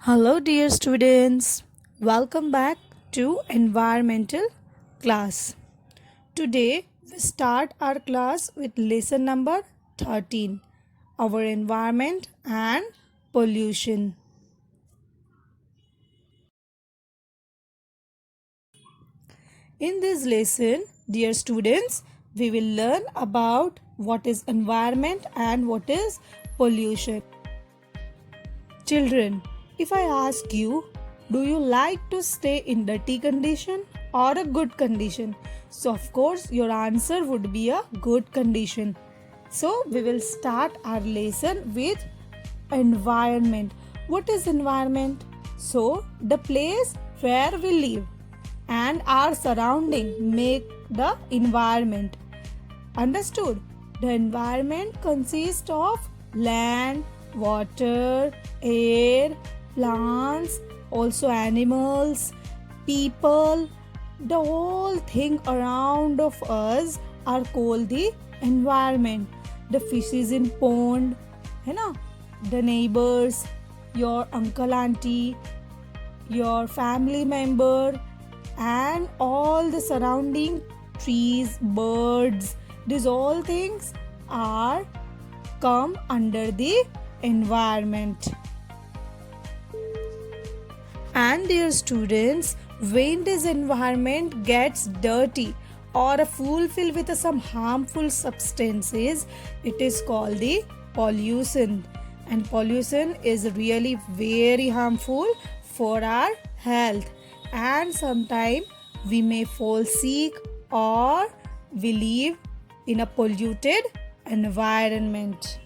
Hello, dear students. Welcome back to environmental class. Today, we start our class with lesson number 13, our environment and pollution. In this lesson, dear students, we will learn about what is environment and what is pollution. Children, if I ask you, do you like to stay in dirty condition or a good condition? So of course your answer would be a good condition. So we will start our lesson with environment. What is environment? So the place where we live and our surrounding make the environment. Understood? The environment consists of land, water, air, plants, also animals, people. The whole thing around of us are called the environment. The fishes in pond, है ना? The neighbors, your uncle auntie, your family member, and all the surrounding trees, birds. These all things are come under the environment. And dear students, when this environment gets dirty or fulfilled with some harmful substances, it is called the pollution. And pollution is really very harmful for our health. And sometimes we may fall sick or we live in a polluted environment.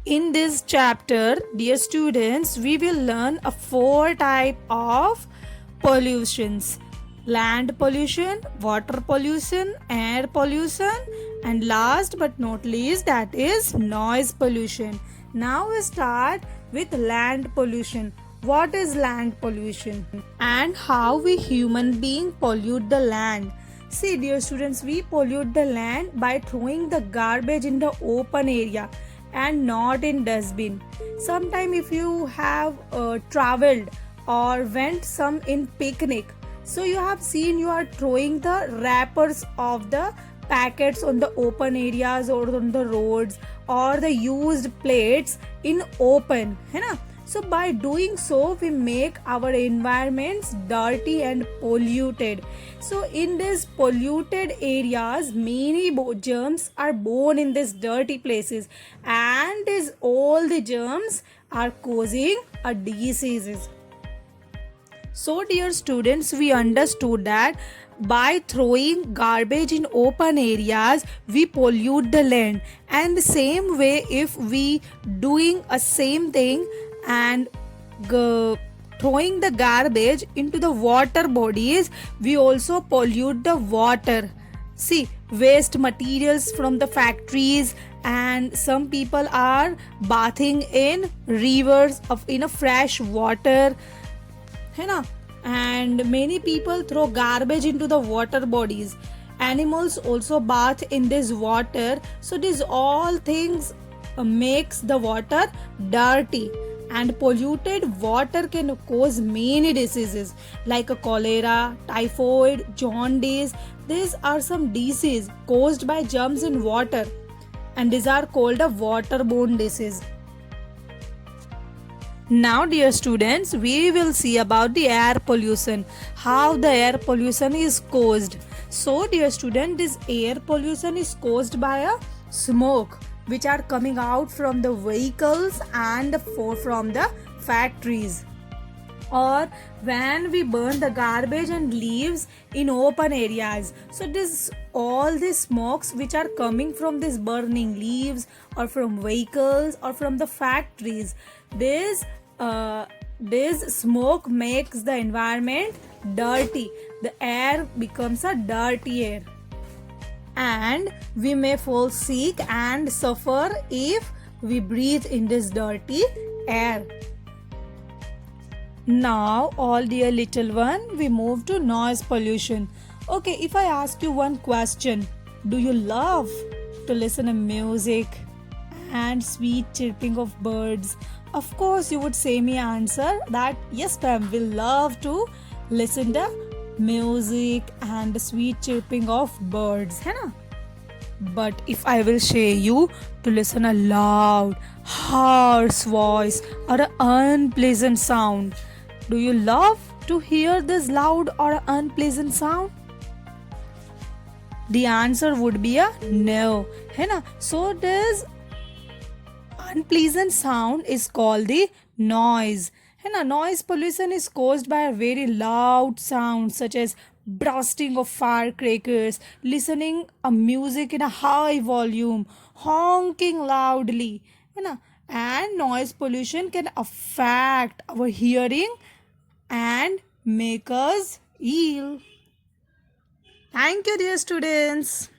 In this chapter, dear students, we will learn a 4 type of pollutions: land pollution, water pollution, air pollution, and last but not least, that is noise pollution. Now we start with land pollution. What is land pollution and how we human being pollute the land? See, dear students, we pollute the land by throwing the garbage in the open area and not in dustbin. Sometime if you have traveled or went some in picnic, so you have seen you are throwing the wrappers of the packets on the open areas or on the roads, or the used plates in open, है ना? So by doing so, we make our environments dirty and polluted. So in these polluted areas, many germs are born in these dirty places, and these all the germs are causing a diseases. So dear students, we understood that by throwing garbage in open areas, we pollute the land. And the same way, if we doing a same thing and throwing the garbage into the water bodies, we also pollute the water. See, waste materials from the factories, and some people are bathing in rivers of in a fresh water, है ना? And many people throw garbage into the water bodies. Animals also bath in this water. So these all things makes the water dirty, and polluted water can cause many diseases like a cholera, typhoid, jaundice. These are some diseases caused by germs in water, and these are called a waterborne disease. Now dear students, we will see about the air pollution, how the air pollution is caused. So dear student, this air pollution is caused by a smoke which are coming out from the vehicles and from the factories, or when we burn the garbage and leaves in open areas. So this all these smokes which are coming from this burning leaves or from vehicles or from the factories, this smoke makes the environment dirty. The air becomes a dirty air, and we may fall sick and suffer if we breathe in this dirty air. Now, all dear little one, we move to noise pollution. Okay, if I ask you one question, do you love to listen to music and sweet chirping of birds, Of course, you would say me answer that yes, ma'am, we love to listen to music and the sweet chirping of birds, है ना? But if I will say you to listen a loud, harsh voice or an unpleasant sound, do you love to hear this loud or unpleasant sound? The answer would be a no, है ना? So this unpleasant sound is called the noise. And a noise pollution is caused by a very loud sound such as bursting of firecrackers, listening a music in a high volume, honking loudly. And noise pollution can affect our hearing and make us ill. Thank you, dear students.